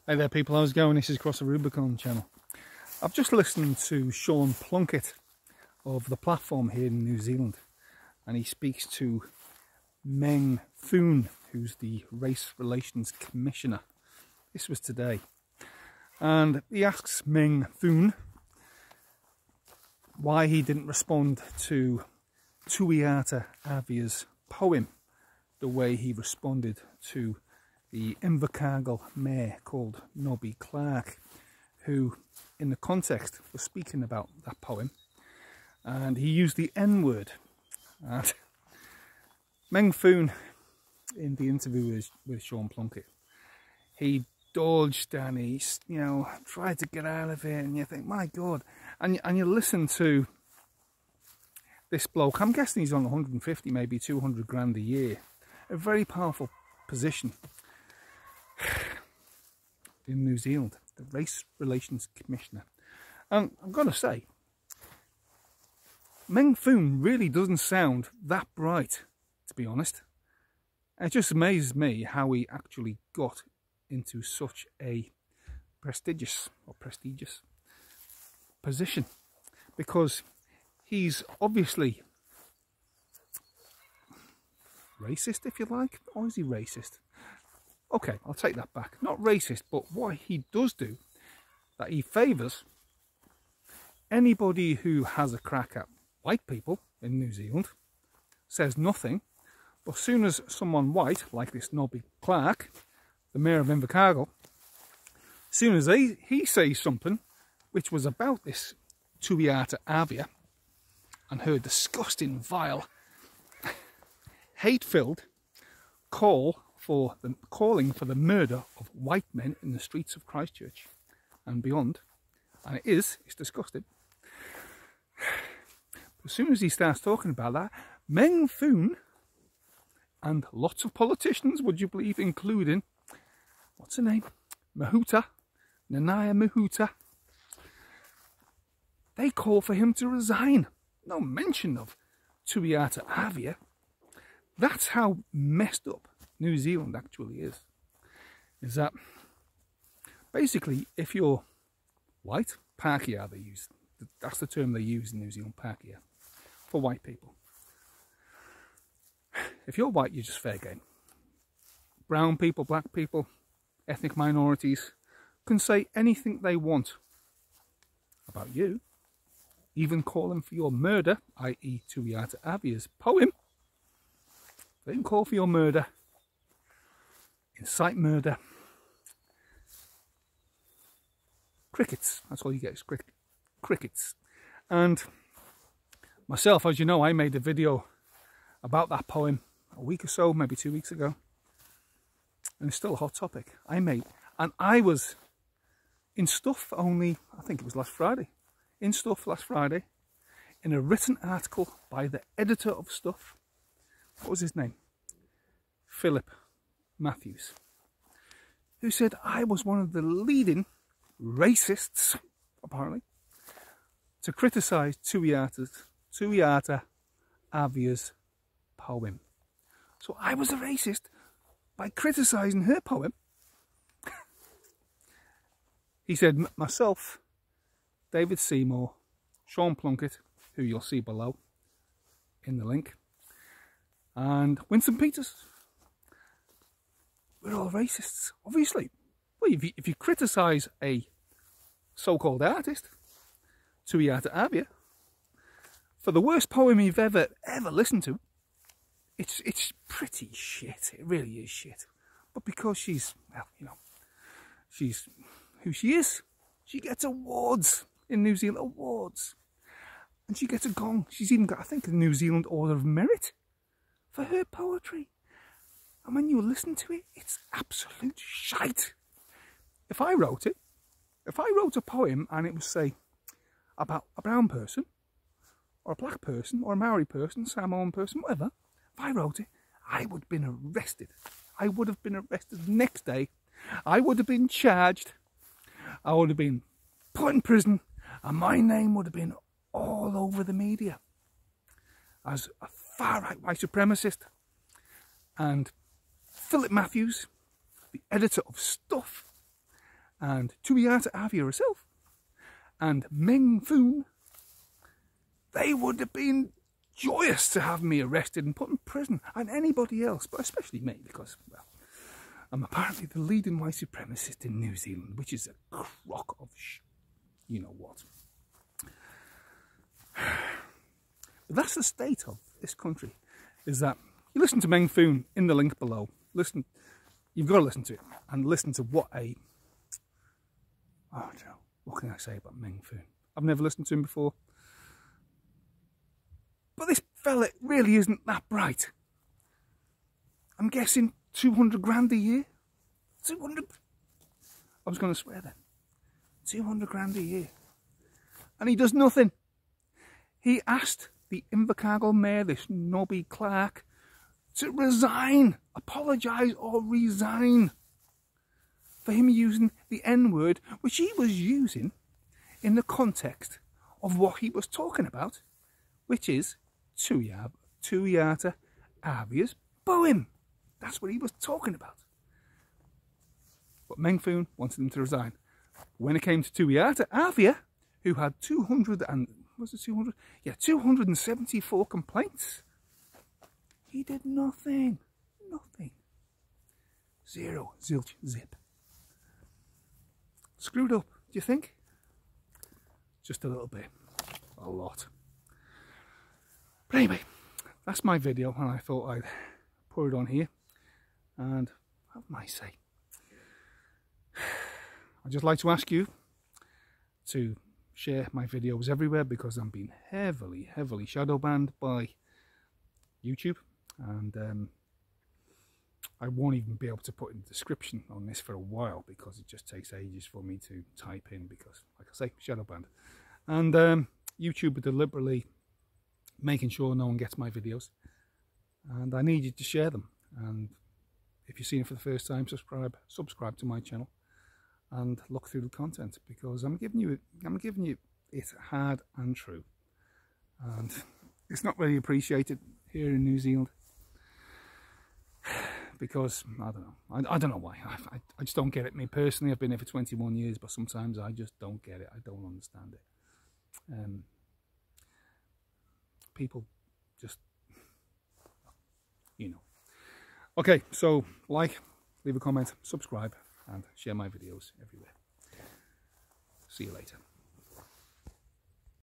Hey there people, how's it going? This is Across the Rubicon channel. I've just listened to Sean Plunket of the platform here in New Zealand, and he speaks to Meng Foon, who's the Race Relations Commissioner. This was today. And he asks Meng Foon why he didn't respond to Tuiata Avia's poem the way he responded to the Invercargill mare called Nobby Clark, who in the context was speaking about that poem, and he used the N-word. And Meng Foon, in the interview with Sean Plunket, he dodged and he, tried to get out of it, and you think, my God. And you listen to this bloke, I'm guessing he's on 150, maybe 200 grand a year, a very powerful position in New Zealand, the Race Relations Commissioner. And I'm going to say, Meng Foon really doesn't sound that bright, to be honest. It just amazes me how he actually got into such a prestigious position, because he's obviously racist, if you like. Or is he racist? Okay, I'll take that back. Not racist, but what he does do, that he favours anybody who has a crack at white people in New Zealand, says nothing, but as soon as someone white, like this Nobby Clark, the Mayor of Invercargill, as soon as he says something which was about this Tuiata Avia and her disgusting, vile, hate-filled calling for the murder of white men in the streets of Christchurch and beyond, and it's disgusting. As soon as he starts talking about that, Meng Foon and lots of politicians, would you believe, including, what's her name, Nanaia Mahuta, they call for him to resign. No mention of Tuiata Avia. That's how messed up New Zealand actually is that basically if you're white, Pākehā they use, that's the term they use in New Zealand, Pākehā, for white people. If you're white, you're just fair game. Brown people, black people, ethnic minorities can say anything they want about you, even call them for your murder, i.e. Tuiata Avia's poem. They can call for your murder, incite murder. Crickets, that's all you get is crickets. And myself, as you know, I made a video about that poem a week or so, maybe 2 weeks ago. And it's still a hot topic. I was in Stuff only, I think it was last Friday, in a written article by the editor of Stuff. What was his name? Philip Matthews, who said I was one of the leading racists, apparently, to criticise Tuiata Avia's poem. So I was a racist by criticising her poem. He said myself, David Seymour, Sean Plunket, who you'll see below in the link, and Winston Peters, we're all racists, obviously. Well, if you criticise a so-called artist, Tuiata Avia, for the worst poem you've ever listened to, it's pretty shit. It really is shit. But because she's, well, she's who she is, she gets awards in New Zealand, awards. And she gets a gong. She's even got, I think, a New Zealand Order of Merit for her poetry. And when you listen to it, it's absolute shite. If I wrote a poem and it was, say, about a brown person, or a black person, or a Maori person, Samoan person, whatever, if I wrote it, I would have been arrested. I would have been arrested the next day. I would have been charged. I would have been put in prison, and my name would have been all over the media as a far-right white supremacist. And Philip Matthews, the editor of Stuff, and Tuiata Avia herself and Meng Foon, they would have been joyous to have me arrested and put in prison, and anybody else, but especially me, because, well, I'm apparently the leading white supremacist in New Zealand, which is a crock of you know what. But that's the state of this country, is that you listen to Meng Foon in the link below. Listen, you've got to listen to it and listen to what a, I don't know, what can I say about Meng Foon? I've never listened to him before. But this fella really isn't that bright. I'm guessing 200 grand a year? 200? I was going to swear then. 200 grand a year. And he does nothing. He asked the Invercargill mayor, this knobby clerk, to resign, apologise or resign for him using the N-word, which he was using in the context of what he was talking about, which is Tuiata Avia's poem. That's what he was talking about. But Meng Foon wanted him to resign. When it came to Tuiata Avia, who had 274 complaints, he did nothing. Nothing. Zero. Zilch. Zip. Screwed up, do you think? Just a little bit. A lot. But anyway, that's my video, and I thought I'd put it on here and have my say. I'd just like to ask you to share my videos everywhere, because I'm being heavily shadow banned by YouTube, and I won't even be able to put in the description on this for a while, because it just takes ages for me to type in, because, like I say, shadow banned. And YouTube are deliberately making sure no one gets my videos, and I need you to share them. And if you've seen it for the first time, subscribe to my channel and look through the content, because I'm giving you it hard and true, and it's not really appreciated here in New Zealand, because I don't know. I don't know why. I just don't get it. Me personally, I've been here for 21 years, but sometimes I just don't get it. I don't understand it. People just, you know. Okay, so like, leave a comment, subscribe, and share my videos everywhere. See you later.